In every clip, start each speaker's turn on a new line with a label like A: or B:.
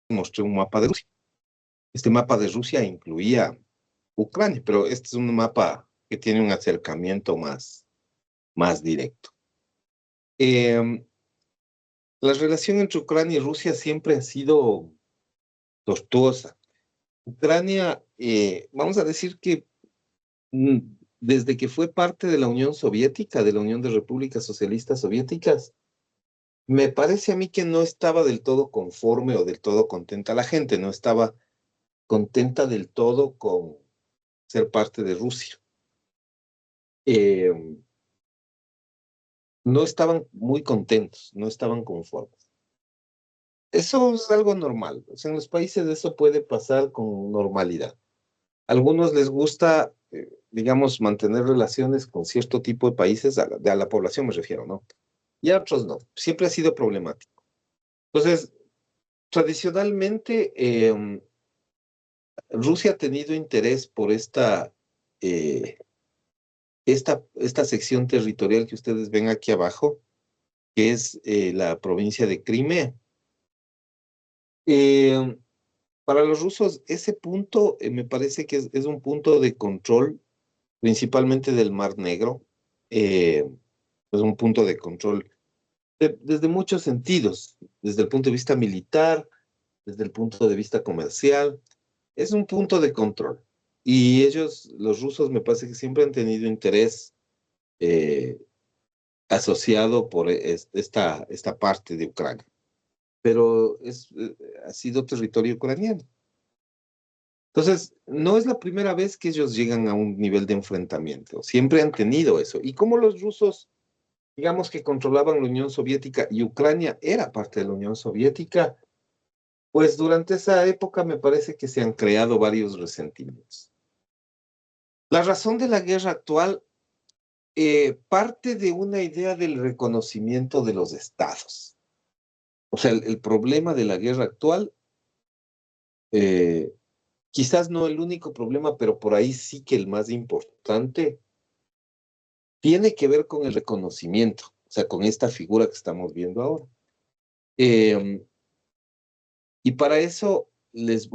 A: mostré un mapa de Rusia. Este mapa de Rusia incluía Ucrania, pero este es un mapa que tiene un acercamiento más directo. La relación entre Ucrania y Rusia siempre ha sido tortuosa. Ucrania, vamos a decir que mm, desde que fue parte de la Unión Soviética, de la Unión de Repúblicas Socialistas Soviéticas, me parece a mí que no estaba del todo conforme o del todo contenta la gente, no estaba contenta del todo con ser parte de Rusia. Eh, no estaban muy contentos, no estaban conformes. Eso es algo normal. O sea, en los países eso puede pasar con normalidad. A algunos les gusta, digamos, mantener relaciones con cierto tipo de países, a la población me refiero, ¿no? Y a otros no. Siempre ha sido problemático. Entonces, tradicionalmente, Rusia ha tenido interés por eh, esta sección territorial que ustedes ven aquí abajo, que es la provincia de Crimea. Eh, para los rusos, ese punto me parece que es un punto de control, principalmente del Mar Negro. Es un punto de control desde muchos sentidos, desde el punto de vista militar, desde el punto de vista comercial. Es un punto de control. Y ellos, los rusos, me parece que siempre han tenido interés eh, asociado por esta parte de Ucrania. Pero ha sido territorio ucraniano. Entonces, no es la primera vez que ellos llegan a un nivel de enfrentamiento. Siempre han tenido eso. Y como los rusos, digamos que controlaban la Unión Soviética y Ucrania era parte de la Unión Soviética, pues durante esa época me parece que se han creado varios resentimientos. La razón de la guerra actual parte de una idea del reconocimiento de los estados. O sea, el problema de la guerra actual, eh, quizás no el único problema, pero por ahí sí que el más importante, tiene que ver con el reconocimiento, o sea, con esta figura que estamos viendo ahora. Eh, y para eso les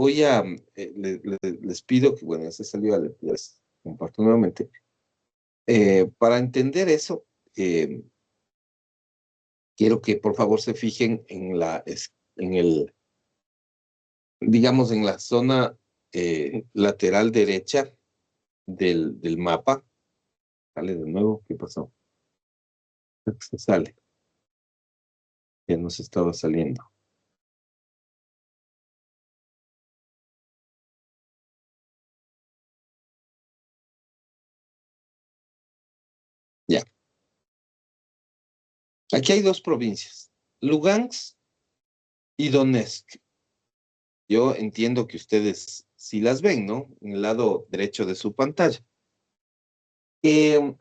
A: pido que, bueno, ese salió, les comparto nuevamente. Para entender eso, eh, quiero que por favor se fijen en digamos, en la zona lateral derecha del mapa. Sale de nuevo, ¿qué pasó? Se sale, ya nos estaba saliendo. Ya, aquí hay dos provincias, Lugansk y Donetsk. Yo entiendo que ustedes sí las ven, ¿no? En el lado derecho de su pantalla. Eh,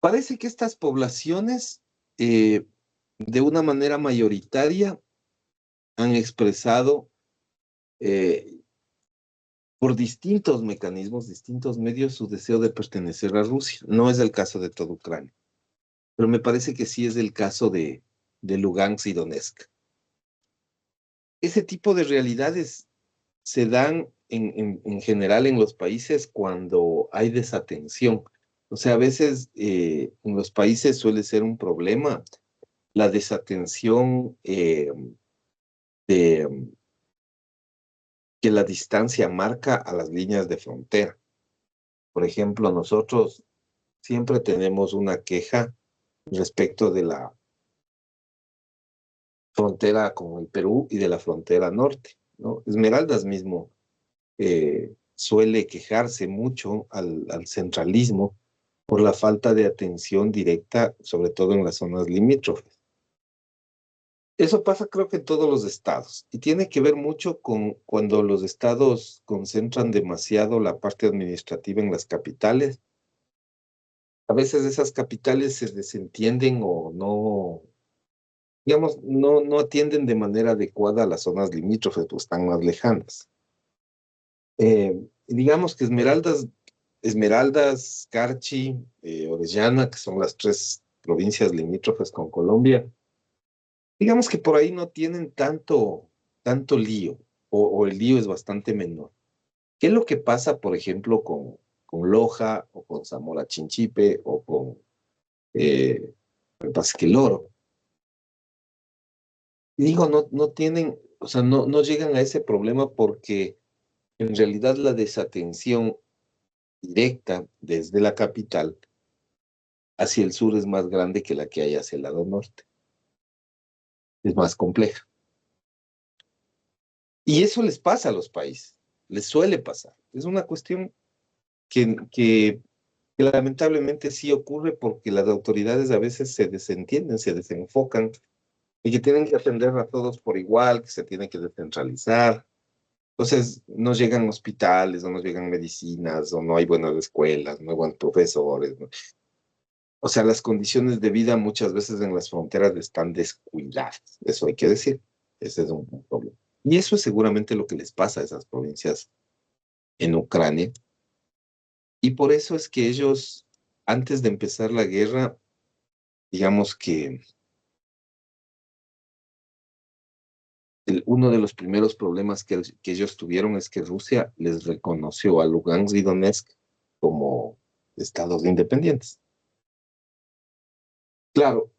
A: Parece que estas poblaciones, de una manera mayoritaria, han expresado eh, por distintos mecanismos, distintos medios, su deseo de pertenecer a Rusia. No es el caso de toda Ucrania, pero me parece que sí es el caso de Lugansk y Donetsk. Ese tipo de realidades se dan en general en los países cuando hay desatención. O sea, a veces en los países suele ser un problema la desatención de, que la distancia marca a las líneas de frontera. Por ejemplo, nosotros siempre tenemos una queja respecto de la frontera con el Perú y de la frontera norte, ¿no? Esmeraldas mismo suele quejarse mucho al centralismo por la falta de atención directa, sobre todo en las zonas limítrofes. Eso pasa creo que en todos los estados y tiene que ver mucho con cuando los estados concentran demasiado la parte administrativa en las capitales. A veces esas capitales se desentienden o no, digamos, no atienden de manera adecuada a las zonas limítrofes, pues están más lejanas. Digamos que Esmeraldas, Carchi, Orellana, que son las tres provincias limítrofes con Colombia, digamos que por ahí no tienen tanto lío, o el lío es bastante menor. ¿Qué es lo que pasa, por ejemplo, con Loja, o con Zamora Chinchipe, o con Pasqueloro? Y digo, no tienen, o sea, no llegan a ese problema porque en realidad la desatención directa desde la capital hacia el sur es más grande que la que hay hacia el lado norte. Es más compleja. Y eso les pasa a los países, les suele pasar. Es una cuestión que lamentablemente sí ocurre porque las autoridades a veces se desentienden, se desenfocan y que tienen que atender a todos por igual, que se tiene que descentralizar. Entonces, no llegan hospitales, o no llegan medicinas, o no hay buenas escuelas, no hay buenos profesores, ¿no? O sea, las condiciones de vida muchas veces en las fronteras están descuidadas. Eso hay que decir. Ese es un problema. Y eso es seguramente lo que les pasa a esas provincias en Ucrania. Y por eso es que ellos, antes de empezar la guerra, digamos que uno de los primeros problemas que ellos tuvieron es que Rusia les reconoció a Lugansk y Donetsk como estados independientes. Claro,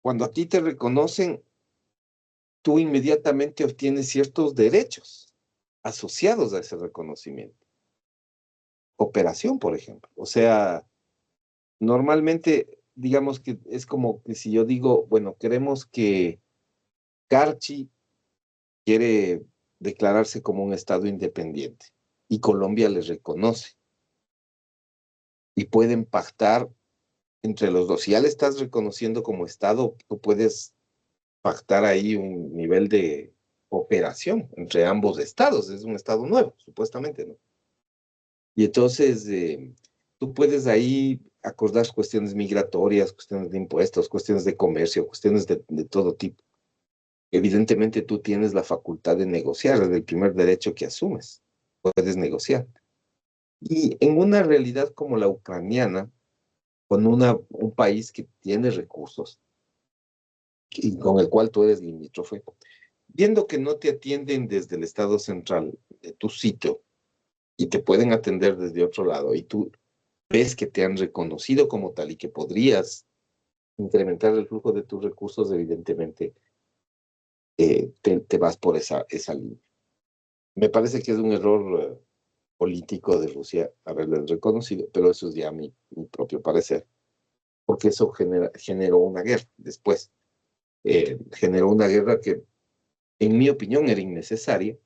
A: cuando a ti te reconocen, tú inmediatamente obtienes ciertos derechos asociados a ese reconocimiento. Cooperación, por ejemplo. O sea, normalmente, digamos que es como que si yo digo, bueno, queremos que Carchi quiere declararse como un estado independiente y Colombia les reconoce y pueden pactar entre los dos. Si ya le estás reconociendo como estado, tú puedes pactar ahí un nivel de cooperación entre ambos estados. Es un estado nuevo, supuestamente, ¿no? Y entonces tú puedes ahí acordar cuestiones migratorias, cuestiones de impuestos, cuestiones de comercio, cuestiones de todo tipo. Evidentemente tú tienes la facultad de negociar, es el primer derecho que asumes. Puedes negociar. Y en una realidad como la ucraniana, con un país que tiene recursos y con el cual tú eres limítrofe, viendo que no te atienden desde el Estado central de tu sitio y te pueden atender desde otro lado y tú ves que te han reconocido como tal y que podrías incrementar el flujo de tus recursos, evidentemente te vas por esa línea. Me parece que es un error político de Rusia haberles reconocido, pero eso es ya mi propio parecer, porque eso generó una guerra después. Generó una guerra que, en mi opinión, era innecesaria,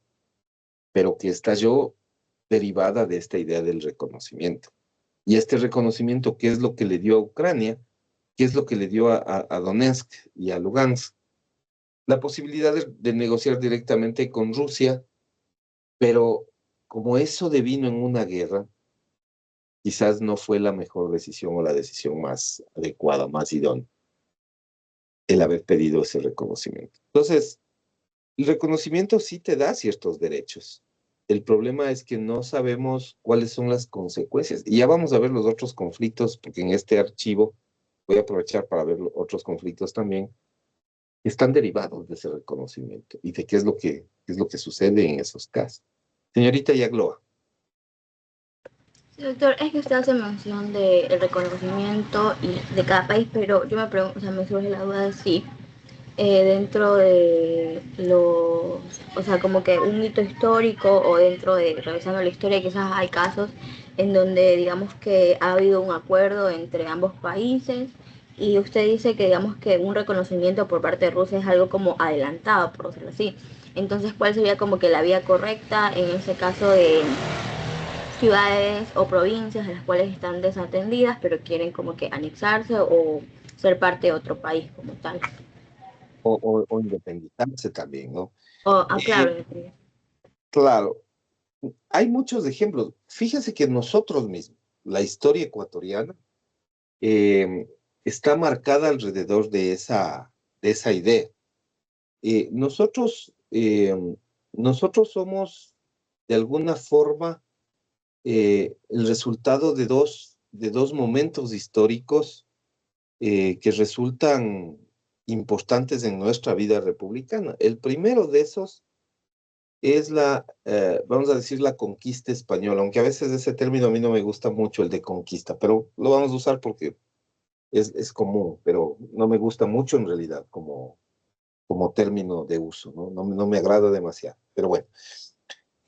A: pero que estalló derivada de esta idea del reconocimiento. Y este reconocimiento, ¿qué es lo que le dio a Ucrania? ¿Qué es lo que le dio a Donetsk y a Lugansk? La posibilidad de negociar directamente con Rusia, pero como eso devino en una guerra, quizás no fue la mejor decisión o la decisión más adecuada, más idónea, el haber pedido ese reconocimiento. Entonces, el reconocimiento sí te da ciertos derechos. El problema es que no sabemos cuáles son las consecuencias. Y ya vamos a ver los otros conflictos, porque en este archivo voy a aprovechar para ver los otros conflictos también, que están derivados de ese reconocimiento y de qué es lo que sucede en esos casos. Señorita Yagloa.
B: Sí, doctor, es que usted hace mención del reconocimiento y de cada país, pero yo me pregunto, o sea, me surge la duda de si dentro de los, o sea, como que un hito histórico o dentro de, revisando la historia, quizás hay casos en donde digamos que ha habido un acuerdo entre ambos países y usted dice que digamos que un reconocimiento por parte de Rusia es algo como adelantado, por decirlo así. Entonces, ¿cuál sería como que la vía correcta en ese caso de ciudades o provincias a las cuales están desatendidas pero quieren como que anexarse o ser parte de otro país como tal?
A: O independizarse también, ¿no?
B: Claro.
A: Eh, claro, hay muchos ejemplos. Fíjese que nosotros mismos, la historia ecuatoriana, eh, está marcada alrededor de esa idea. Nosotros somos, de alguna forma, el resultado de dos momentos históricos que resultan importantes en nuestra vida republicana. El primero de esos es vamos a decir, la conquista española, aunque a veces ese término a mí no me gusta mucho, el de conquista, pero lo vamos a usar porque es común, pero no me gusta mucho en realidad como término de uso, ¿no? No me agrada demasiado, pero bueno.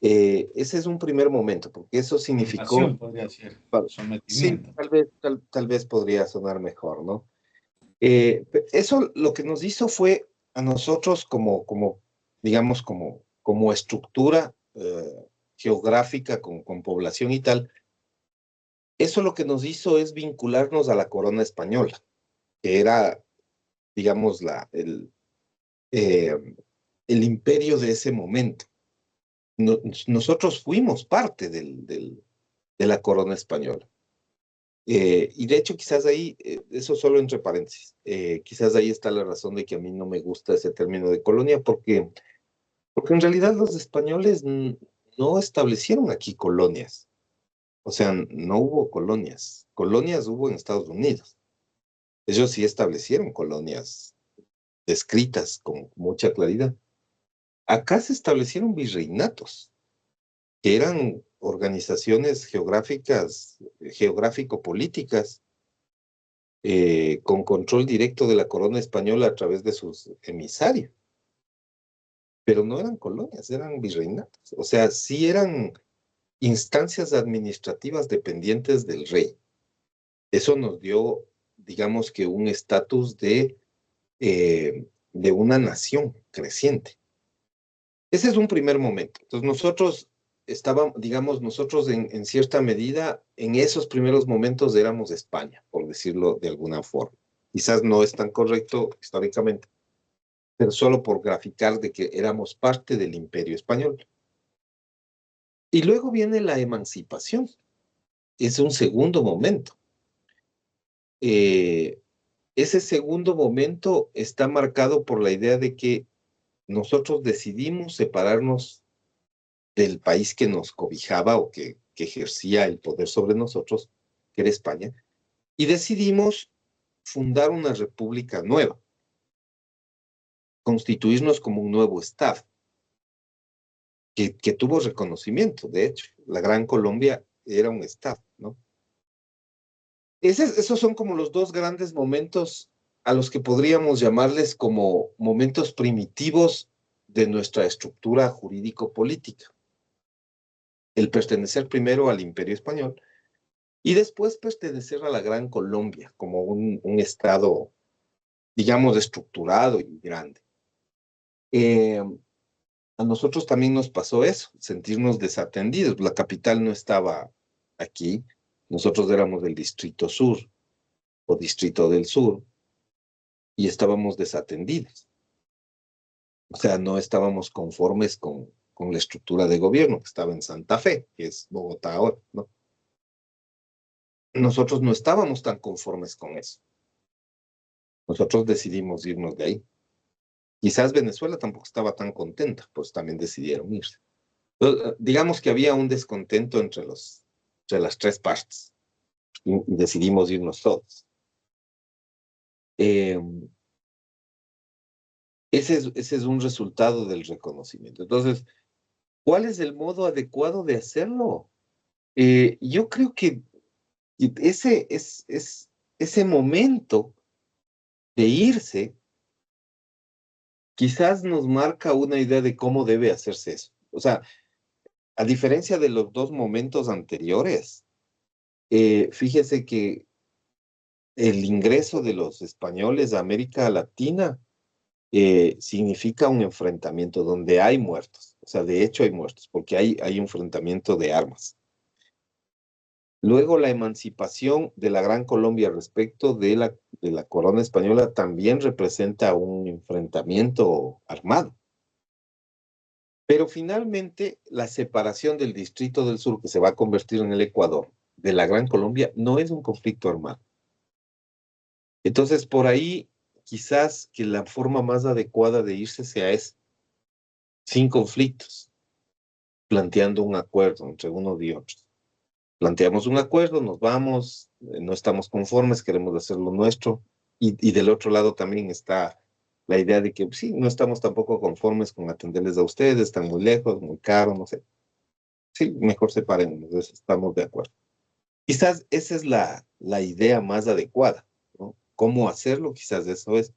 A: Ese es un primer momento, porque eso significó...
C: Invasión podría ser,
A: Sí,
C: sometimiento.
A: tal vez podría sonar mejor, ¿no? Eso lo que nos hizo fue a nosotros digamos, como estructura geográfica con población y tal, eso lo que nos hizo es vincularnos a la corona española, que era, digamos, eh, el imperio de ese momento. No- Nosotros fuimos parte de la corona española. Y de hecho, quizás ahí, eso solo entre paréntesis, quizás ahí está la razón de que a mí no me gusta ese término de colonia, porque en realidad los españoles no establecieron aquí colonias. O sea, no hubo colonias. Colonias hubo en Estados Unidos. Ellos sí establecieron colonias descritas con mucha claridad. Acá se establecieron virreinatos, que eran organizaciones geográficas, geográfico-políticas, con control directo de la corona española a través de sus emisarios. Pero no eran colonias, eran virreinatos. O sea, sí eran instancias administrativas dependientes del rey. Eso nos dio, digamos que un estatus de una nación creciente. Ese es un primer momento. Entonces nosotros estábamos, digamos, nosotros en cierta medida, en esos primeros momentos éramos España, por decirlo de alguna forma. Quizás no es tan correcto históricamente, pero solo por graficar de que éramos parte del Imperio Español. Y luego viene la emancipación. Es un segundo momento. Eh, Ese segundo momento está marcado por la idea de que nosotros decidimos separarnos del país que nos cobijaba o que ejercía el poder sobre nosotros, que era España, y decidimos fundar una república nueva, constituirnos como un nuevo Estado, que tuvo reconocimiento, de hecho. La Gran Colombia era un Estado, ¿no? Esos son como los dos grandes momentos a los que podríamos llamarles como momentos primitivos de nuestra estructura jurídico-política. El pertenecer primero al Imperio Español y después pertenecer a la Gran Colombia como un estado, digamos, estructurado y grande. A nosotros también nos pasó eso, sentirnos desatendidos. La capital no estaba aquí, nosotros éramos del Distrito Sur o Distrito del Sur y estábamos desatendidos. O sea, no estábamos conformes con la estructura de gobierno que estaba en Santa Fe, que es Bogotá ahora, ¿no? Nosotros no estábamos tan conformes con eso. Nosotros decidimos irnos de ahí. Quizás Venezuela tampoco estaba tan contenta, pues también decidieron irse. Entonces, digamos que había un descontento entre las tres partes y decidimos irnos todos. Eh, ese es un resultado del reconocimiento. Entonces, ¿cuál es el modo adecuado de hacerlo? Yo creo que ese momento de irse quizás nos marca una idea de cómo debe hacerse eso. O sea, a diferencia de los dos momentos anteriores, fíjese que el ingreso de los españoles a América Latina significa un enfrentamiento donde hay muertos. O sea, de hecho hay muertos, porque hay enfrentamiento de armas. Luego la emancipación de la Gran Colombia respecto de la corona española también representa un enfrentamiento armado. Pero finalmente la separación del Distrito del Sur, que se va a convertir en el Ecuador, de la Gran Colombia, no es un conflicto armado. Entonces, por ahí, quizás que la forma más adecuada de irse sea es sin conflictos, planteando un acuerdo entre unos y otros. Planteamos un acuerdo, nos vamos, no estamos conformes, queremos hacer lo nuestro, y del otro lado también está la idea de que sí, no estamos tampoco conformes con atenderles a ustedes, están muy lejos, muy caro, no sé. Sí, mejor separémonos, eso estamos de acuerdo. Quizás esa es la idea más adecuada, ¿no? ¿Cómo hacerlo? Quizás eso es.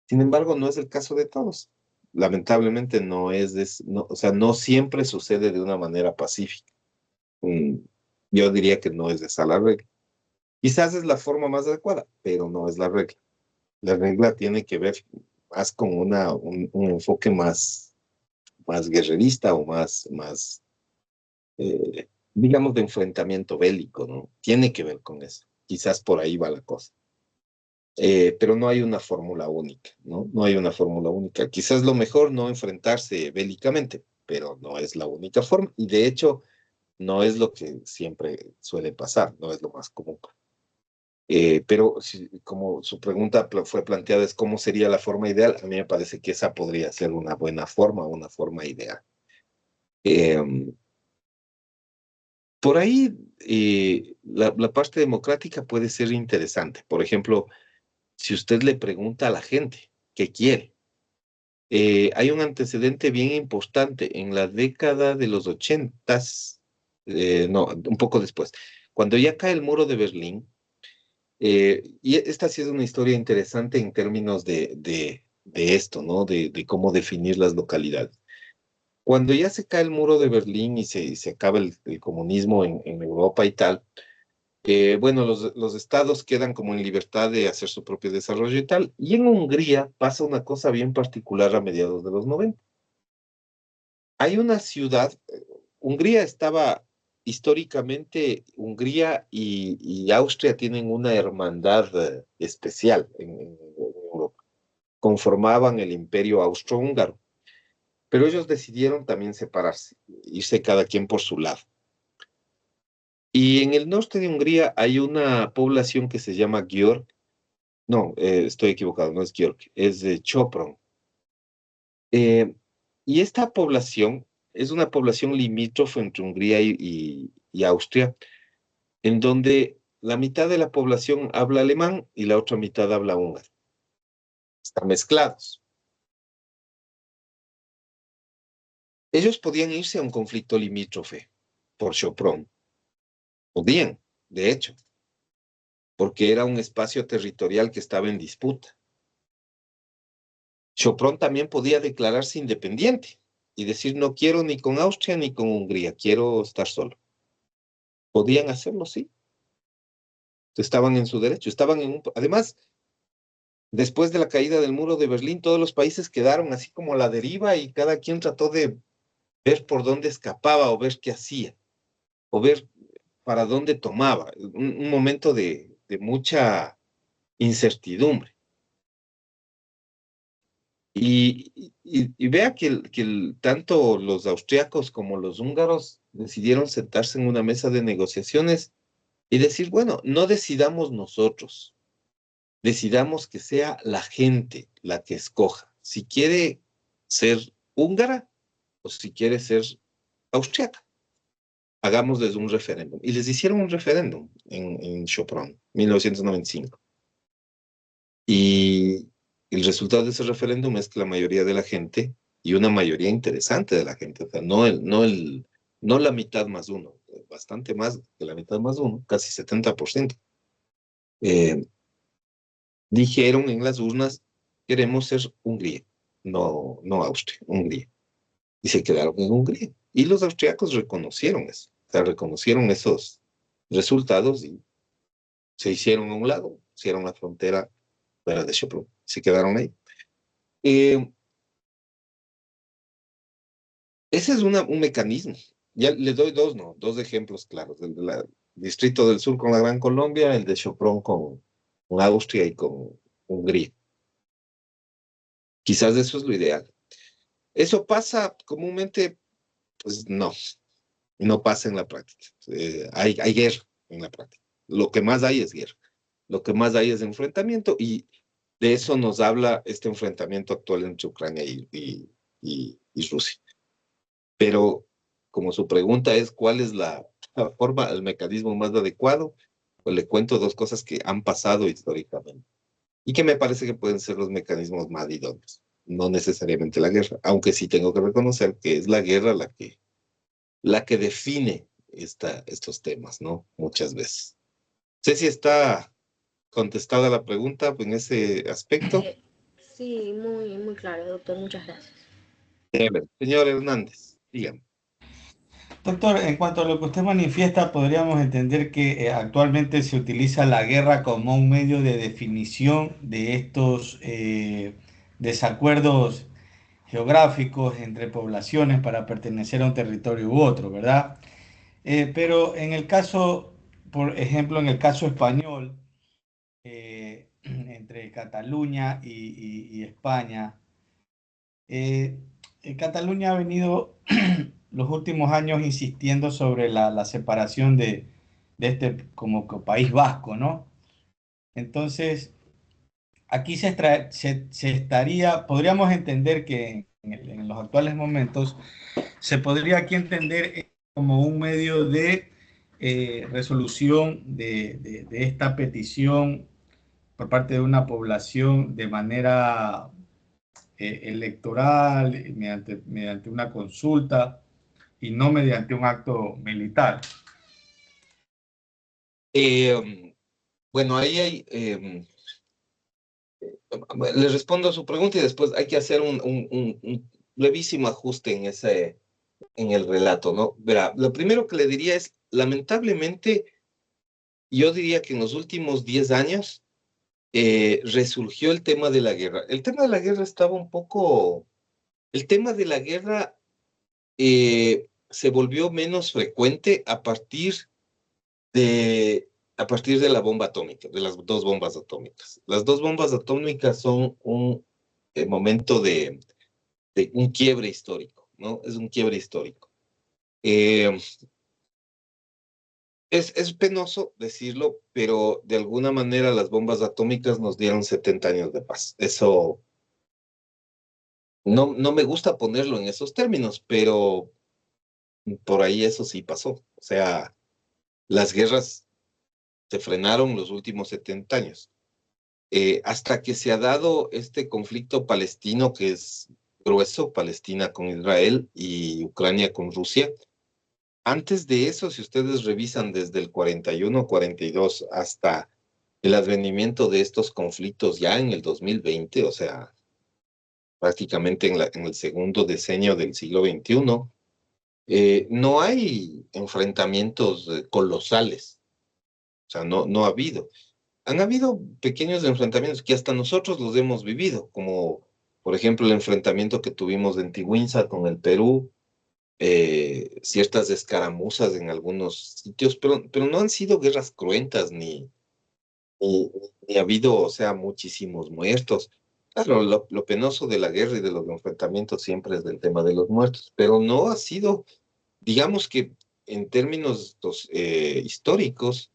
A: Sin embargo, no es el caso de todos. Lamentablemente no es, no, o sea, no siempre sucede de una manera pacífica. Mm, yo diría que no es esa la regla. Quizás es la forma más adecuada, pero no es la regla. La regla tiene que ver más con un enfoque más guerrerista o digamos, de enfrentamiento bélico, ¿no? Tiene que ver con eso. Quizás por ahí va la cosa. Pero no hay una fórmula única, ¿no? No hay una fórmula única. Quizás lo mejor no enfrentarse bélicamente, pero no es la única forma. Y de hecho, no es lo que siempre suele pasar, no es lo más común. Pero como su pregunta fue planteada es cómo sería la forma ideal, a mí me parece que esa podría ser una buena forma, una forma ideal. Eh, por ahí, la parte democrática puede ser interesante. Por ejemplo, si usted le pregunta a la gente qué quiere, hay un antecedente bien importante en la década de los ochentas, no, un poco después, cuando ya cae el muro de Berlín. Y esta sí es una historia interesante en términos de esto, ¿no? De cómo definir las localidades. Cuando ya se cae el muro de Berlín y se acaba el comunismo en Europa y tal, bueno, los estados quedan como en libertad de hacer su propio desarrollo y tal. Y en Hungría pasa una cosa bien particular a mediados de los 90. Hay una ciudad, Hungría estaba históricamente, Hungría y Austria tienen una hermandad especial en Europa. Conformaban el imperio austrohúngaro, pero ellos decidieron también separarse, irse cada quien por su lado. Y en el norte de Hungría hay una población que se llama Győr, no, estoy equivocado, no es Győr, es de Sopron. Y esta población es una población limítrofe entre Hungría y Austria, en donde la mitad de la población habla alemán y la otra mitad habla húngaro. Están mezclados. Ellos podían irse a un conflicto limítrofe por Sopron. Podían, de hecho, porque era un espacio territorial que estaba en disputa. Sopron también podía declararse independiente y decir no quiero ni con Austria ni con Hungría, quiero estar solo. Podían hacerlo, sí. Estaban en su derecho, estaban en un... Además, después de la caída del muro de Berlín, todos los países quedaron así como a la deriva y cada quien trató de ver por dónde escapaba o ver qué hacía, o ver para dónde tomaba. Un momento de mucha incertidumbre. Y vea tanto los austriacos como los húngaros decidieron sentarse en una mesa de negociaciones y decir, bueno, no decidamos nosotros, decidamos que sea la gente la que escoja si quiere ser húngara o si quiere ser austriaca. Hagámosles un referéndum. Y les hicieron un referéndum en Sopron, 1995. Y el resultado de ese referéndum es que la mayoría de la gente, y una mayoría interesante de la gente, o sea, no la mitad más uno, bastante más que la mitad más uno, casi 70%, eh, dijeron en las urnas, queremos ser Hungría, no Austria, Hungría. Y se quedaron en Hungría. Y los austriacos reconocieron eso, o sea, reconocieron esos resultados y se hicieron a un lado, hicieron la frontera fuera de Sopron, se quedaron ahí. Eh, Ese es un mecanismo. Ya le doy dos, ¿no? Dos ejemplos claros. El del Distrito del Sur con la Gran Colombia, el de Sopron con Austria y con Hungría. Quizás eso es lo ideal. ¿Eso pasa comúnmente? Pues no pasa en la práctica. Hay guerra en la práctica. Lo que más hay es guerra. Lo que más hay es enfrentamiento y de eso nos habla este enfrentamiento actual entre Ucrania y Rusia. Pero como su pregunta es cuál es la forma, el mecanismo más adecuado, pues le cuento dos cosas que han pasado históricamente. y que me parece que pueden ser los mecanismos más idóneos, no necesariamente la guerra, aunque sí tengo que reconocer que es la guerra la que define estos temas, ¿no? Muchas veces. No sé si está contestada la pregunta en ese aspecto.
B: Sí, muy, muy claro, doctor. Muchas gracias.
A: Señor Hernández, dígame.
C: Doctor, en cuanto a lo que usted manifiesta, podríamos entender que actualmente se utiliza la guerra como un medio de definición de estos desacuerdos geográficos entre poblaciones para pertenecer a un territorio u otro, ¿verdad? Pero en el caso, por ejemplo, en el caso español, entre Cataluña y España, eh, Cataluña ha venido los últimos años insistiendo sobre la separación de este como que País Vasco, ¿no? Entonces, aquí se estaría, podríamos entender que en los actuales momentos se podría aquí entender como un medio de resolución de esta petición por parte de una población de manera electoral, mediante una consulta y no mediante un acto militar.
A: Bueno, ahí hay, le respondo a su pregunta y después hay que hacer un brevísimo ajuste en el relato, ¿no? Verá, lo primero que le diría es, lamentablemente, yo diría que en los últimos 10 años resurgió el tema de la guerra. El tema de la guerra estaba un poco, el tema de la guerra se volvió menos frecuente de, a partir de la bomba atómica, de las dos bombas atómicas. Las dos bombas atómicas son un momento de un quiebre histórico, ¿no? Es un quiebre histórico. Eh, es penoso decirlo, pero de alguna manera las bombas atómicas nos dieron 70 años de paz. Eso no me gusta ponerlo en esos términos, pero por ahí eso sí pasó. O sea, las guerras se frenaron los últimos 70 años. Hasta que se ha dado este conflicto palestino que es grueso, Palestina con Israel y Ucrania con Rusia. Antes de eso, si ustedes revisan desde el 41, 42 hasta el advenimiento de estos conflictos ya en el 2020, o sea, prácticamente en el segundo decenio del siglo XXI, no hay enfrentamientos colosales, o sea, no ha habido. Han habido pequeños enfrentamientos que hasta nosotros los hemos vivido, como por ejemplo el enfrentamiento que tuvimos en Tiguinza con el Perú, ciertas escaramuzas en algunos sitios, pero no han sido guerras cruentas ni, ni ha habido, o sea, muchísimos muertos. Claro, lo penoso de la guerra y de los enfrentamientos siempre es del tema de los muertos, pero no ha sido, digamos que en términos históricos,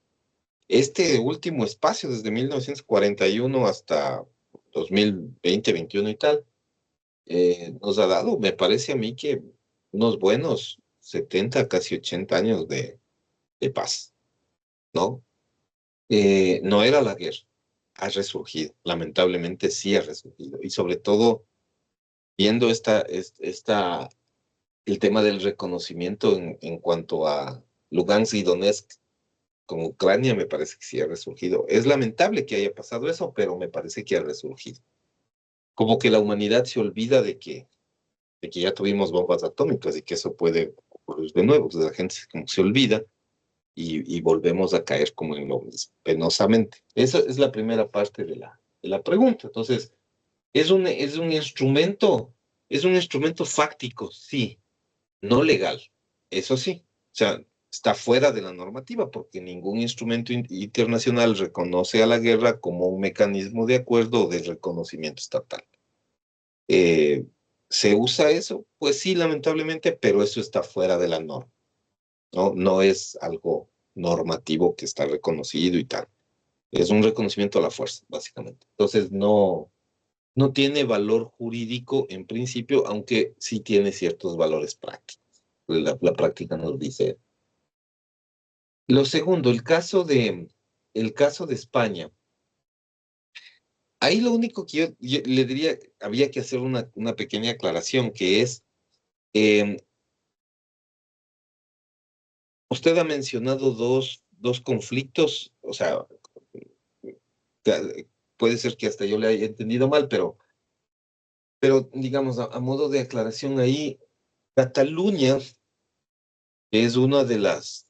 A: este último espacio, desde 1941 hasta 2020, 21 y tal, nos ha dado, me parece a mí que unos buenos 70, casi 80 años de paz, ¿no? No era la guerra, ha resurgido, lamentablemente sí ha resurgido, y sobre todo viendo el tema del reconocimiento en cuanto a Lugansk y Donetsk con Ucrania, me parece que sí ha resurgido. Es lamentable que haya pasado eso, pero me parece que ha resurgido. Como que la humanidad se olvida de que ya tuvimos bombas atómicas y que eso puede ocurrir de nuevo. Entonces la gente como se olvida y volvemos a caer como en lo mismo, penosamente. Esa es la primera parte de la pregunta. Entonces, es un instrumento fáctico, sí, no legal, eso sí. O sea, está fuera de la normativa porque ningún instrumento internacional reconoce a la guerra como un mecanismo de acuerdo o de reconocimiento estatal. Eh, ¿Se usa eso? Pues sí, lamentablemente, pero eso está fuera de la norma, ¿no? No es algo normativo que está reconocido y tal. Es un reconocimiento a la fuerza, básicamente. Entonces, no tiene valor jurídico en principio, aunque sí tiene ciertos valores prácticos. La práctica nos dice. Lo segundo, el caso de España. Ahí lo único que yo le diría, había que hacer una pequeña aclaración, que es, eh, usted ha mencionado dos conflictos, o sea, puede ser que hasta yo le haya entendido mal, pero digamos, a modo de aclaración ahí, Cataluña es una de las,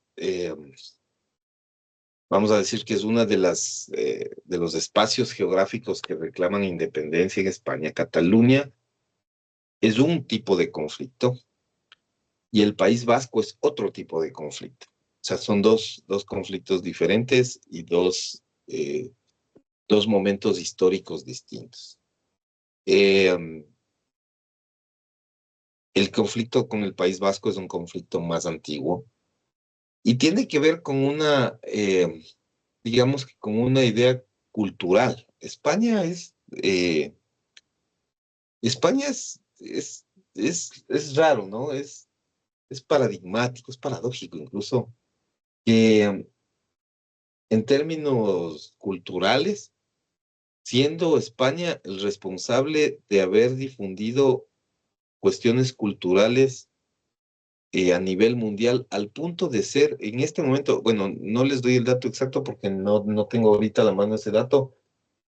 A: vamos a decir que es una de los espacios geográficos que reclaman independencia en España. Cataluña es un tipo de conflicto y el País Vasco es otro tipo de conflicto. O sea, son dos conflictos diferentes y dos momentos históricos distintos. El conflicto con el País Vasco es un conflicto más antiguo y tiene que ver con digamos que con una idea cultural. España es raro, ¿no? Es paradigmático, es paradójico incluso, que en términos culturales, siendo España el responsable de haber difundido cuestiones culturales a nivel mundial, al punto de ser en este momento, bueno, no les doy el dato exacto porque no tengo ahorita a la mano ese dato,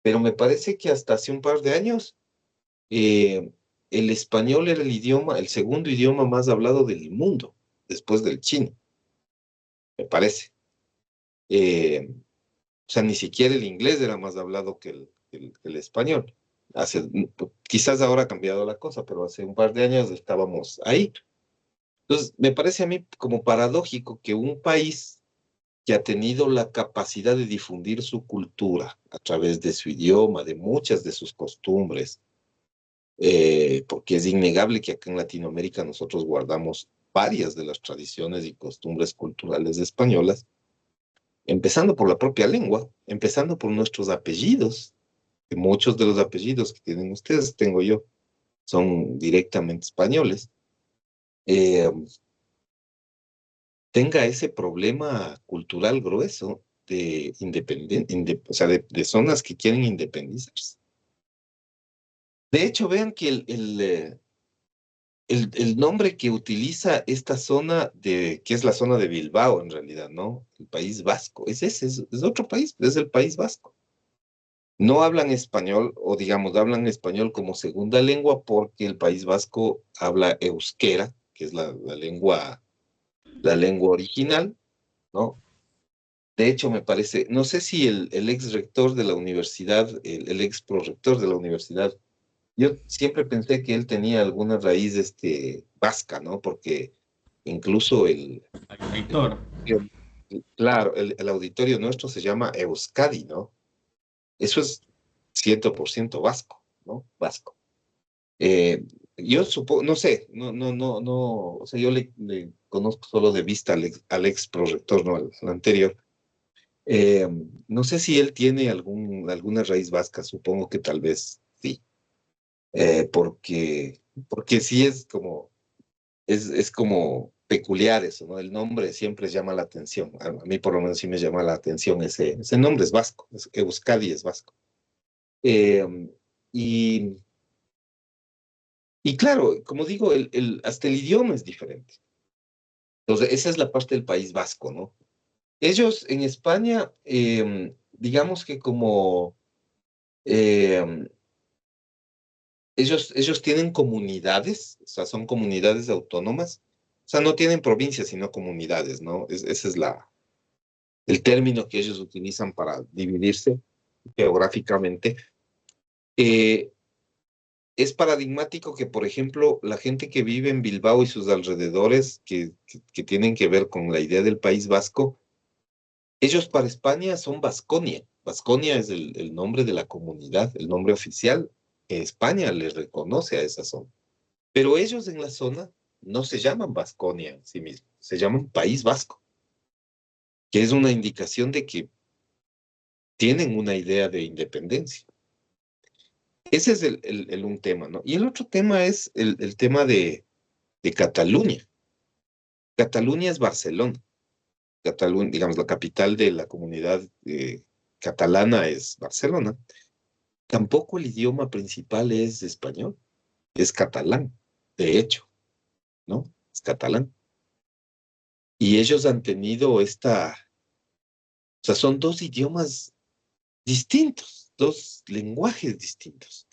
A: pero me parece que hasta hace un par de años eh, el español era el segundo idioma más hablado del mundo, después del chino, me parece. O sea, ni siquiera el inglés era más hablado que el español. Quizás ahora ha cambiado la cosa, pero hace un par de años estábamos ahí. Entonces, me parece a mí como paradójico que un país que ha tenido la capacidad de difundir su cultura a través de su idioma, de muchas de sus costumbres, porque es innegable que acá en Latinoamérica nosotros guardamos varias de las tradiciones y costumbres culturales españolas, empezando por la propia lengua, empezando por nuestros apellidos, que muchos de los apellidos que tienen ustedes, tengo yo, son directamente españoles, eh, tenga ese problema cultural grueso de o sea, de zonas que quieren independizarse. De hecho, vean que el nombre que utiliza esta zona que es la zona de Bilbao en realidad, ¿no? El País Vasco, es ese, es otro país, es el País Vasco. No hablan español, o digamos, hablan español como segunda lengua porque el País Vasco habla euskera, que es la lengua original, ¿no? De hecho, me parece, no sé si el ex rector de la universidad, el ex prorector de la universidad, yo siempre pensé que él tenía alguna raíz vasca, ¿no? Porque incluso
C: Aitor.
A: claro, el auditorio nuestro se llama Euskadi, ¿no? Eso es 100% vasco, ¿no? Vasco. Eh, yo supongo, no sé, no, o sea, yo le conozco solo de vista al ex prorector, ¿no? Al anterior. Eh, no sé si él tiene alguna raíz vasca, supongo que tal vez sí, porque sí es como peculiar eso, ¿no? El nombre siempre llama la atención. A mí por lo menos sí me llama la atención ese nombre, es vasco, Euskadi es vasco. Eh, y, y claro, como digo, hasta el idioma es diferente. Entonces, esa es la parte del País Vasco, ¿no? Ellos en España, digamos que como eh, ellos tienen comunidades, o sea, son comunidades autónomas, o sea, no tienen provincias, sino comunidades, ¿no? Ese es el término que ellos utilizan para dividirse geográficamente. Eh, es paradigmático que, por ejemplo, la gente que vive en Bilbao y sus alrededores, que tienen que ver con la idea del País Vasco, ellos para España son Vasconia. Vasconia es el nombre de la comunidad, el nombre oficial que España les reconoce a esa zona. Pero ellos en la zona no se llaman Vasconia en sí mismos, se llaman País Vasco, que es una indicación de que tienen una idea de independencia. Ese es un tema, ¿no? Y el otro tema es el tema de Cataluña. Cataluña es Barcelona. Cataluña, digamos, la capital de la comunidad catalana es Barcelona. tampoco el idioma principal es español, es catalán, de hecho, ¿no? Es catalán. Y ellos han tenido o sea, son dos idiomas distintos, dos lenguajes distintos.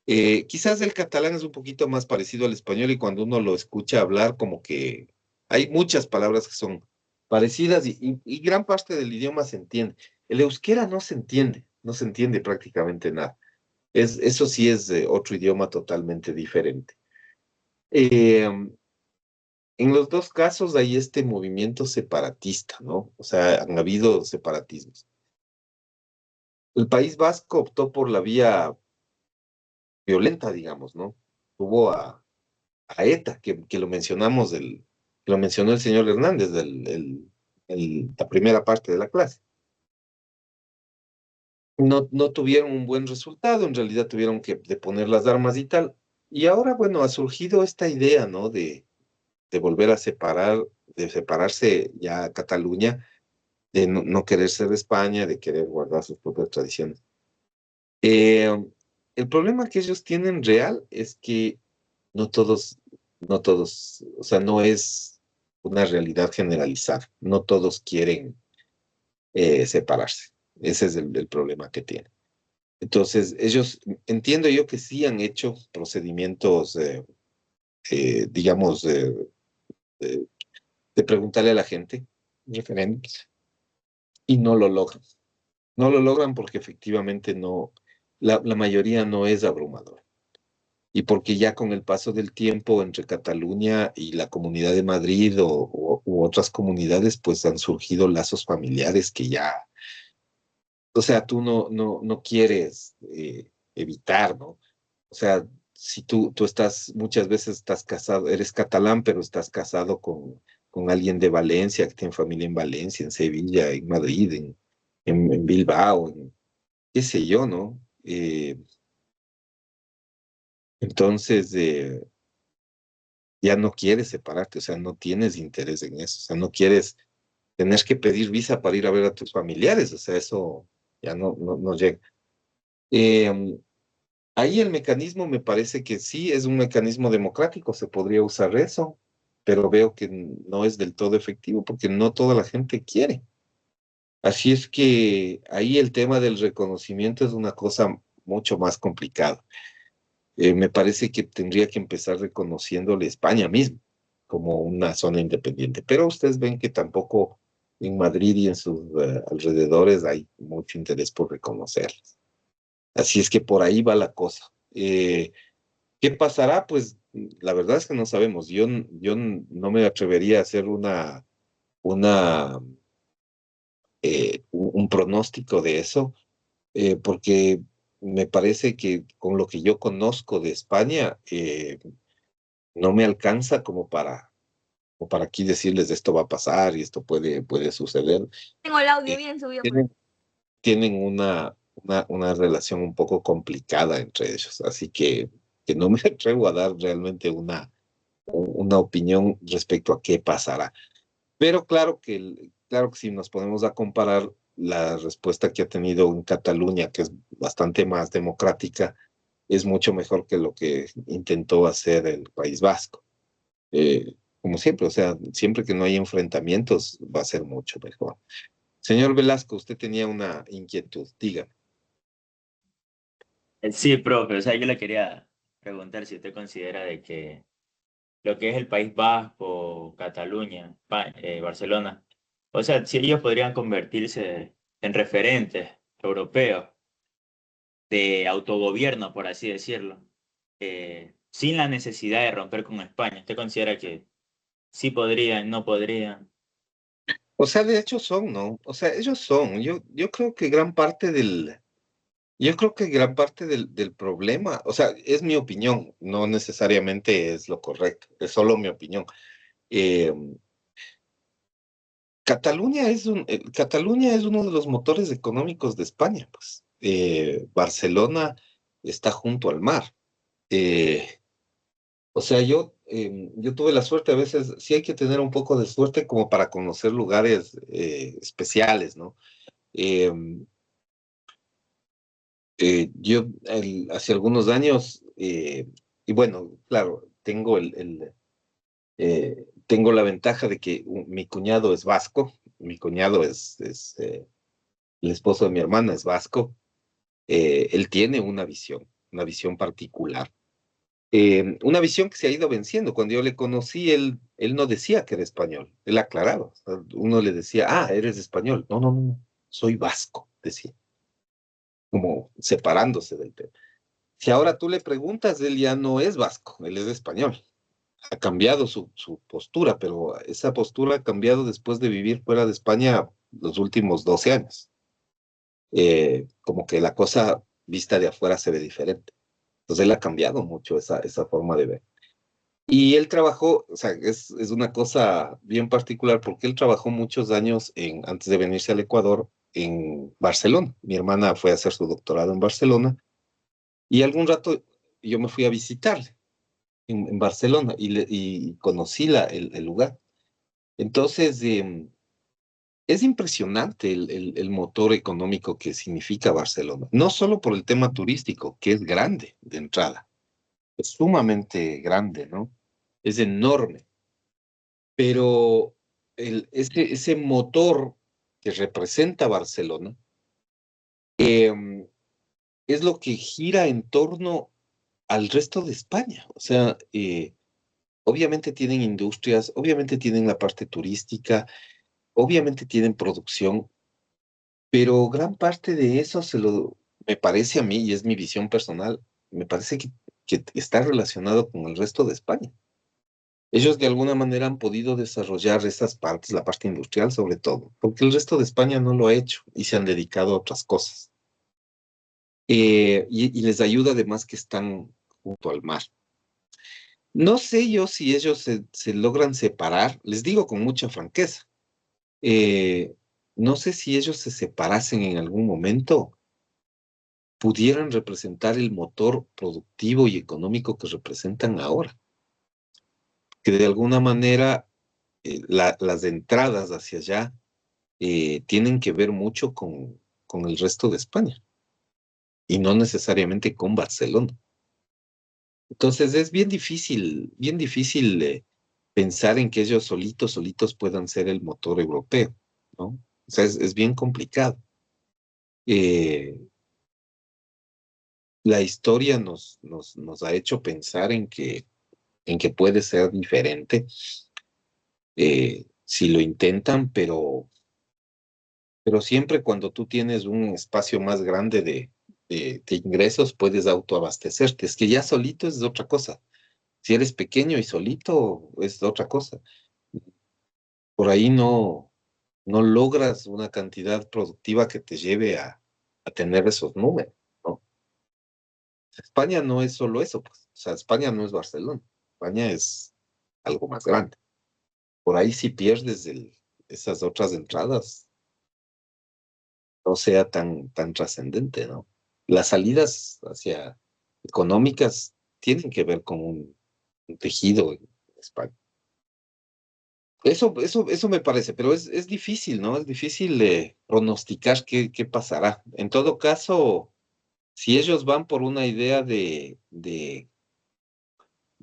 A: Quizás el catalán es un poquito más parecido al español y cuando uno lo escucha hablar, como que hay muchas palabras que son parecidas y gran parte del idioma se entiende. El euskera no se entiende, no se entiende prácticamente nada. Eso sí es otro idioma totalmente diferente. Eh, en los dos casos hay este movimiento separatista, ¿no? O sea, han habido separatismos. El País Vasco optó por la vía violenta, digamos, ¿no? Tuvo a ETA, que lo mencionamos, que lo mencionó el señor Hernández, la primera parte de la clase. No tuvieron un buen resultado, en realidad tuvieron que deponer las armas y tal. Y ahora, bueno, ha surgido esta idea, ¿no? De volver a de separarse ya Cataluña, de no querer ser España, de querer guardar sus propias tradiciones. Eh, el problema que ellos tienen real es que no todos, no todos, o sea, no es una realidad generalizada. No todos quieren separarse. Ese es el problema que tienen. Entonces, ellos, entiendo yo que sí han hecho procedimientos, digamos, eh, de preguntarle a la gente, referentes, y no lo logran. No lo logran porque efectivamente no, la mayoría no es abrumadora. Y porque ya con el paso del tiempo entre Cataluña y la Comunidad de Madrid u otras comunidades, pues han surgido lazos familiares que ya, o sea, tú no quieres evitar, ¿no? O sea, si tú estás, muchas veces estás casado, eres catalán, pero estás casado con alguien de Valencia, que tiene familia en Valencia, en Sevilla, en Madrid, en Bilbao, qué sé yo, ¿no? Entonces, ya no quieres separarte, o sea, no tienes interés en eso, o sea, no quieres tener que pedir visa para ir a ver a tus familiares, o sea, eso ya no llega. Eh, Ahí el mecanismo me parece que sí es un mecanismo democrático, se podría usar eso, pero veo que no es del todo efectivo porque no toda la gente quiere. Así es que ahí el tema del reconocimiento es una cosa mucho más complicada. Me parece que tendría que empezar reconociéndole España mismo como una zona independiente. Pero ustedes ven que tampoco en Madrid y en sus alrededores hay mucho interés por reconocerlas. Así es que por ahí va la cosa. ¿Qué pasará? Pues la verdad es que no sabemos. Yo no me atrevería a hacer una, un pronóstico de eso, porque me parece que con lo que yo conozco de España, no me alcanza como para aquí decirles esto va a pasar y esto puede suceder.
B: Tengo el audio
A: Eh,
B: bien subido por
A: tienen tienen una relación un poco complicada entre ellos, así que no me atrevo a dar realmente una opinión respecto a qué pasará. Pero claro claro que si nos ponemos a comparar la respuesta que ha tenido en Cataluña, que es bastante más democrática, es mucho mejor que lo que intentó hacer el País Vasco. Como siempre, o sea, siempre que no hay enfrentamientos, va a ser mucho mejor. Señor Velasco, usted tenía una inquietud, diga.
D: Sí, profe, o sea, yo le quería preguntar si usted considera de que lo que es el País Vasco, Cataluña, Barcelona, o sea, si ellos podrían convertirse en referentes europeos de autogobierno, por así decirlo, sin la necesidad de romper con España. ¿Usted considera que sí podrían, no podrían?
A: O sea, de hecho son, ¿no? O sea, ellos son. Yo creo que gran parte del problema, o sea, es mi opinión, no necesariamente es lo correcto, es solo mi opinión. Eh, Cataluña es uno de los motores económicos de España, pues. Barcelona está junto al mar. Eh, o sea, yo tuve la suerte, a veces sí hay que tener un poco de suerte como para conocer lugares especiales, ¿no? Eh, Yo hace algunos años, y bueno, claro, tengo la ventaja de que mi cuñado es vasco, mi cuñado es el esposo de mi hermana es vasco. Él tiene una visión particular. Una visión que se ha ido venciendo. Cuando yo le conocí, él no decía que era español, él aclaraba. O sea, uno le decía, ah, eres español. No, no, no, soy vasco, decía, como separándose del tema. Si ahora tú le preguntas, él ya no es vasco, él es español. Ha cambiado su postura, pero esa postura ha cambiado después de vivir fuera de España los últimos 12 años. Como que la cosa vista de afuera se ve diferente. Entonces él ha cambiado mucho esa forma de ver. Y él trabajó, o sea, es una cosa bien particular porque él trabajó muchos años antes de venirse al Ecuador en Barcelona. Mi hermana fue a hacer su doctorado en Barcelona y algún rato yo me fui a visitarle en Barcelona y conocí el lugar. Entonces, es impresionante el motor económico que significa Barcelona, no solo por el tema turístico, que es grande de entrada, es sumamente grande, ¿no? Es enorme, pero ese motor que representa Barcelona es lo que gira en torno al resto de España. O sea, obviamente tienen industrias, obviamente tienen la parte turística, obviamente tienen producción, pero gran parte de eso me parece a mí, y es mi visión personal, me parece que está relacionado con el resto de España. Ellos de alguna manera han podido desarrollar esas partes, la parte industrial sobre todo, porque el resto de España no lo ha hecho y se han dedicado a otras cosas. Y les ayuda además que están junto al mar. No sé yo si ellos se logran separar, les digo con mucha franqueza, eh, no sé si ellos se separasen en algún momento, pudieran representar el motor productivo y económico que representan ahora, que de alguna manera las entradas hacia allá tienen que ver mucho con el resto de España y no necesariamente con Barcelona. Entonces es bien difícil pensar en que ellos solitos puedan ser el motor europeo, ¿no? O sea, es bien complicado. Eh, la historia nos ha hecho pensar en que puede ser diferente si lo intentan, pero siempre cuando tú tienes un espacio más grande de ingresos puedes autoabastecerte. Es que ya solito es otra cosa. Si eres pequeño y solito es otra cosa. Por ahí no logras una cantidad productiva que te lleve a tener esos números, ¿no? España no es solo eso, pues. O sea, España no es Barcelona. España es algo más grande. Por ahí si pierdes esas otras entradas, no sea tan trascendente, ¿no? Las salidas hacia económicas tienen que ver con un tejido en España. Eso me parece, pero es difícil, ¿no? Es difícil pronosticar qué pasará. En todo caso, si ellos van por una idea de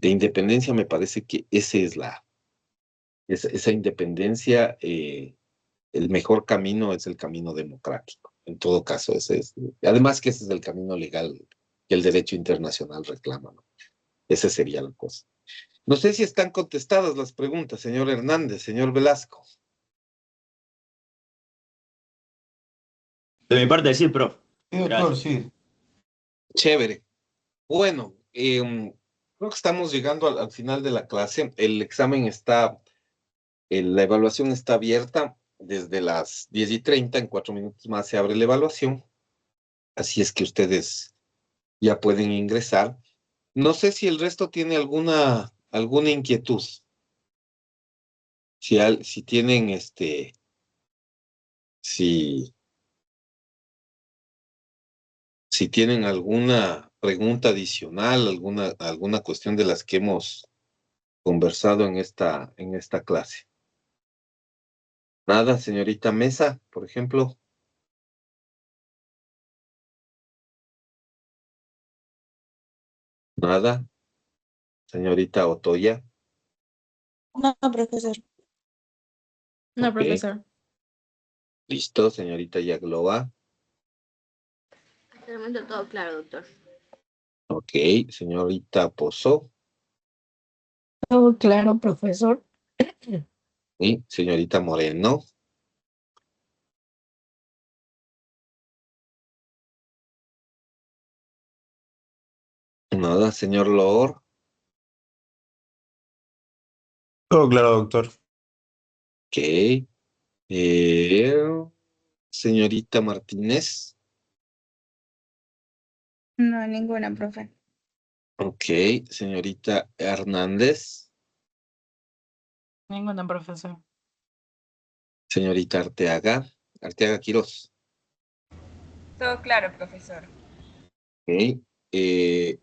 A: independencia, me parece que esa independencia, el mejor camino es el camino democrático. En todo caso, además que ese es el camino legal que el derecho internacional reclama, ¿no? Esa sería la cosa. No sé si están contestadas las preguntas, señor Hernández, señor Velasco.
D: De mi parte, sí, prof.
C: Sí, doctor,
D: Gracias.
C: sí.
A: Chévere. Bueno, creo que estamos llegando al final de la clase. El examen la evaluación está abierta desde las 10:30. En 4 minutos más se abre la evaluación. Así es que ustedes ya pueden ingresar. No sé si el resto tiene alguna inquietud. Si tienen si, si tienen alguna pregunta adicional, alguna cuestión de las que hemos conversado en esta clase. Nada, señorita Mesa, por ejemplo. Nada. Señorita Otoya.
E: No, profesor.
B: No,
A: Ok.
B: profesor.
A: Listo, señorita Yaglova.
B: Hasta el momento todo claro, doctor.
A: Ok, señorita Pozo.
E: Todo claro, profesor.
A: Y señorita Moreno. Nada, señor Loor.
F: Todo claro, doctor.
A: Ok. Señorita Martínez.
E: No, ninguna, profe.
A: Ok, señorita Hernández.
E: Ninguna, profesor.
A: Señorita Arteaga. Arteaga Quirós.
E: Todo claro, profesor.
A: Ok. eh,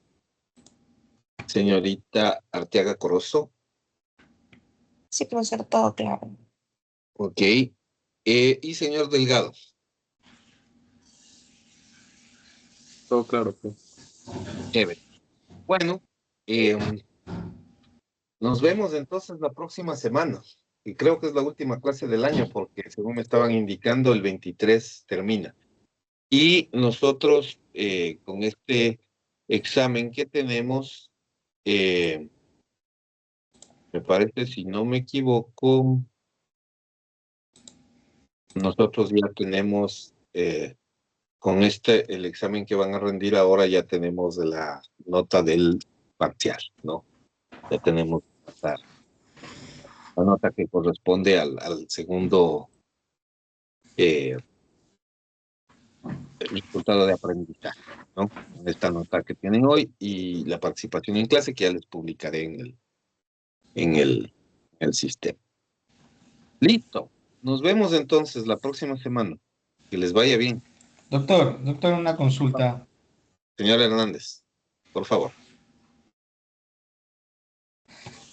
A: señorita Arteaga Corozo.
E: Sí, profesor, todo claro.
A: Ok. Y señor Delgado.
F: Todo claro, profe.
A: Chévere. Bueno, nos vemos entonces la próxima semana. Y creo que es la última clase del año porque según me estaban indicando el 23 termina. Y nosotros con este examen que tenemos, eh, me parece, si no me equivoco, nosotros ya tenemos, con este, el examen que van a rendir ahora, ya tenemos la nota del parcial, ¿no? Ya tenemos la nota que corresponde al segundo eh, resultado de aprendizaje, ¿no? Con esta nota que tienen hoy y la participación en clase que ya les publicaré en el sistema. Listo. Nos vemos entonces la próxima semana. Que les vaya bien.
C: Doctor, una consulta.
A: Señor Hernández, por favor.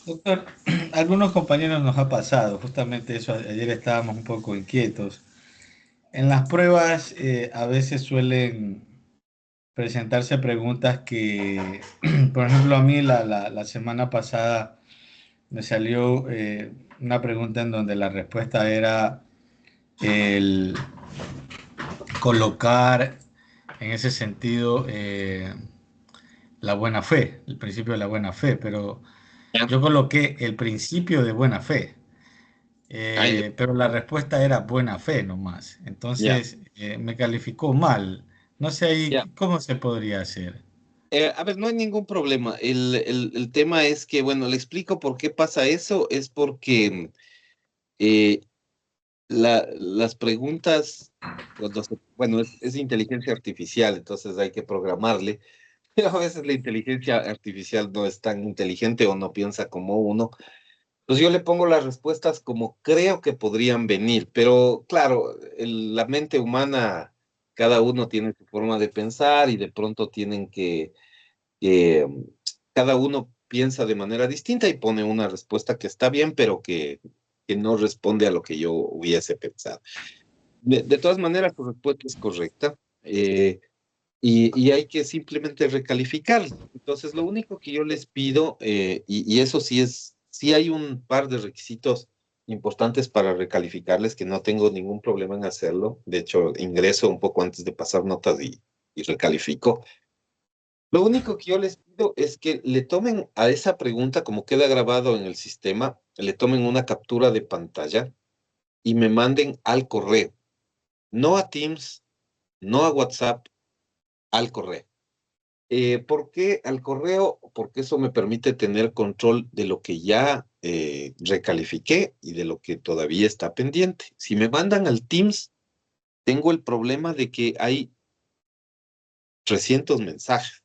C: Doctor, a algunos compañeros nos ha pasado, justamente eso, ayer estábamos un poco inquietos. En las pruebas a veces suelen presentarse preguntas que, por ejemplo, a mí la semana pasada me salió una pregunta en donde la respuesta era el colocar en ese sentido la buena fe, el principio de la buena fe, pero
A: Ya.
C: yo coloqué el principio de buena fe.
A: Ay,
C: Pero la respuesta era buena fe nomás.
A: ya,
C: Entonces me calificó mal. No sé ahí
A: ya.
C: cómo se podría hacer.
A: A ver, no hay ningún problema. El tema es que, bueno, le explico por qué pasa eso. Es porque eh, las preguntas, bueno, es inteligencia artificial, entonces hay que programarle. Pero a veces la inteligencia artificial no es tan inteligente o no piensa como uno. Pues yo le pongo las respuestas como creo que podrían venir, pero claro, la mente humana, cada uno tiene su forma de pensar y de pronto tienen que, cada uno piensa de manera distinta y pone una respuesta que está bien, pero que no responde a lo que yo hubiese pensado. De todas maneras, tu respuesta es correcta. Y hay que simplemente recalificar. Entonces, lo único que yo les pido, y eso sí sí hay un par de requisitos importantes para recalificarles, que no tengo ningún problema en hacerlo. De hecho, ingreso un poco antes de pasar notas y recalifico. Lo único que yo les pido es que le tomen a esa pregunta, como queda grabado en el sistema, le tomen una captura de pantalla y me manden al correo, no a Teams, no a WhatsApp, al correo. ¿Por qué al correo? Porque eso me permite tener control de lo que ya recalifiqué y de lo que todavía está pendiente. Si me mandan al Teams, tengo el problema de que hay 300 mensajes.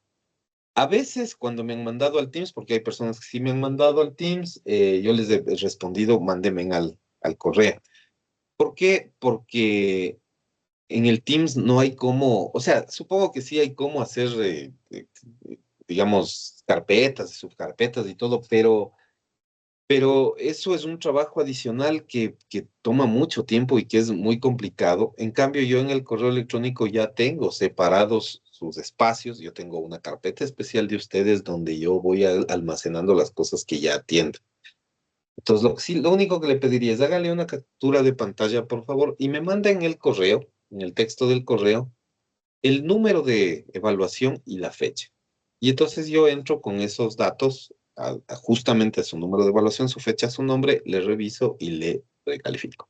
A: A veces cuando me han mandado al Teams, porque hay personas que sí me han mandado al Teams, yo les he respondido, mándenme al correo. ¿Por qué? Porque en el Teams no hay cómo, o sea, supongo que sí hay cómo hacer, digamos, carpetas, subcarpetas y todo, pero eso es un trabajo adicional que toma mucho tiempo y que es muy complicado. En cambio, yo en el correo electrónico ya tengo separados sus espacios. Yo tengo una carpeta especial de ustedes donde yo voy almacenando las cosas que ya atiendo. Entonces, lo único que le pediría es hágale una captura de pantalla, por favor, y me manda en el correo, en el texto del correo, el número de evaluación y la fecha. Y entonces yo entro con esos datos justamente a su número de evaluación, su fecha, su nombre, le reviso y le recalifico.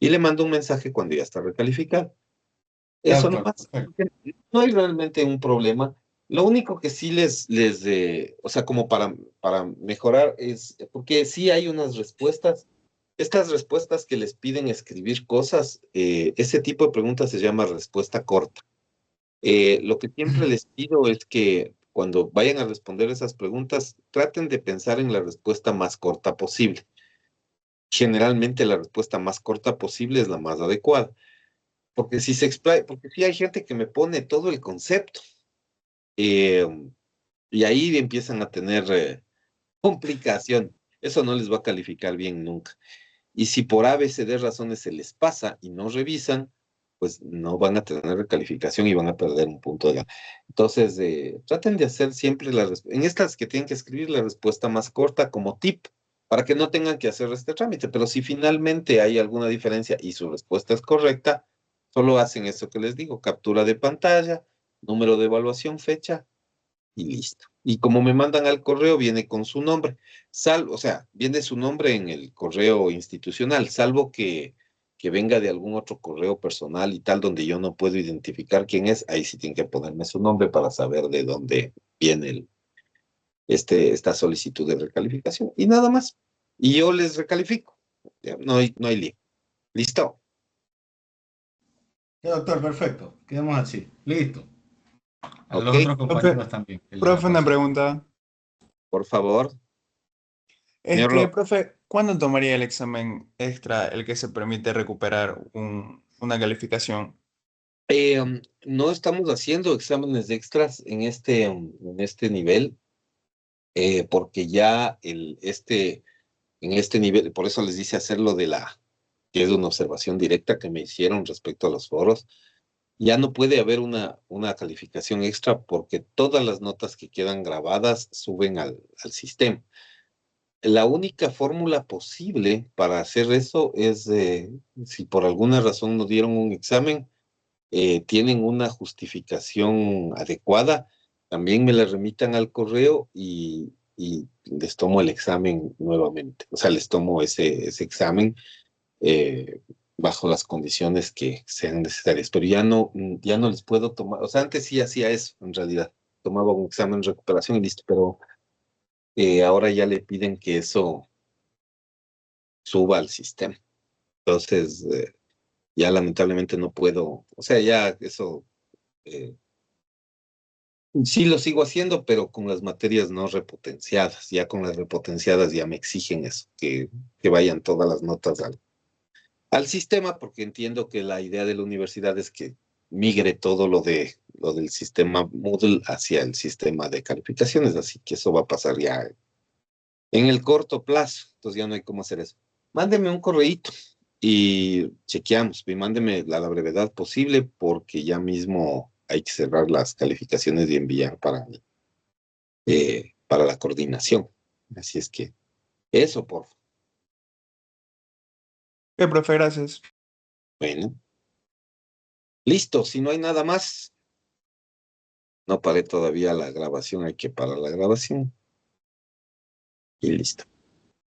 A: Y le mando un mensaje cuando ya está recalificado.
C: Ya,
A: Eso
C: doctor,
A: nomás.
C: perfecto.
A: No hay realmente un problema. Lo único que sí o sea, como para mejorar es, porque sí hay unas respuestas, estas respuestas que les piden escribir cosas, ese tipo de preguntas se llama respuesta corta. Lo que siempre les pido es que cuando vayan a responder esas preguntas, traten de pensar en la respuesta más corta posible. Generalmente la respuesta más corta posible es la más adecuada. Porque si se explaya, porque sí hay gente que me pone todo el concepto, eh, y ahí empiezan a tener complicación. Eso no les va a calificar bien nunca. Y si por A, B, C, D razones se les pasa y no revisan, pues no van a tener recalificación y van a perder un punto de la. Entonces, traten de hacer siempre en estas que tienen que escribir la respuesta más corta como tip, para que no tengan que hacer este trámite. Pero si finalmente hay alguna diferencia y su respuesta es correcta, solo hacen eso que les digo, captura de pantalla, número de evaluación, fecha y listo. Y como me mandan al correo, viene con su nombre. O sea, viene su nombre en el correo institucional, salvo que venga de algún otro correo personal y tal, donde yo no puedo identificar quién es. Ahí sí tienen que ponerme su nombre para saber de dónde viene esta solicitud de recalificación. Y nada más. Y yo les recalifico. Ya, no hay lío. ¿Listo?
C: Ya, doctor, perfecto. Quedamos así. Listo. A
A: Ok,
C: los otros
F: Profe,
C: compañeros también. Que les ha
F: profe, una
C: pasado.
F: pregunta.
A: por favor.
F: Es
A: Señor
F: que, profe, ¿cuándo tomaría el examen extra, el que se permite recuperar una calificación?
A: No estamos haciendo exámenes extras en este nivel, porque ya en este nivel, por eso les dice hacerlo que es una observación directa que me hicieron respecto a los foros, ya no puede haber una calificación extra porque todas las notas que quedan grabadas suben al sistema. La única fórmula posible para hacer eso es, si por alguna razón no dieron un examen, tienen una justificación adecuada, también me la remitan al correo y les tomo el examen nuevamente. O sea, les tomo ese examen bajo las condiciones que sean necesarias. Pero ya no les puedo tomar. O sea, antes sí hacía eso, en realidad. Tomaba un examen de recuperación y listo, pero ahora ya le piden que eso suba al sistema. Entonces, ya lamentablemente no puedo. O sea, ya eso. eh, Sí, lo sigo haciendo, pero con las materias no repotenciadas. Ya con las repotenciadas ya me exigen eso, que vayan todas las notas al sistema, porque entiendo que la idea de la universidad es que migre todo lo del sistema Moodle hacia el sistema de calificaciones, así que eso va a pasar ya en el corto plazo. Entonces ya no hay cómo hacer eso. Mándeme un correíto y chequeamos, y mándeme a la brevedad posible, porque ya mismo hay que cerrar las calificaciones y enviar para la coordinación. Así es que eso, por favor.
F: ¿Qué, profe? Gracias.
A: Bueno, listo. Si no hay nada más, no paré todavía la grabación. Hay que parar la grabación y listo.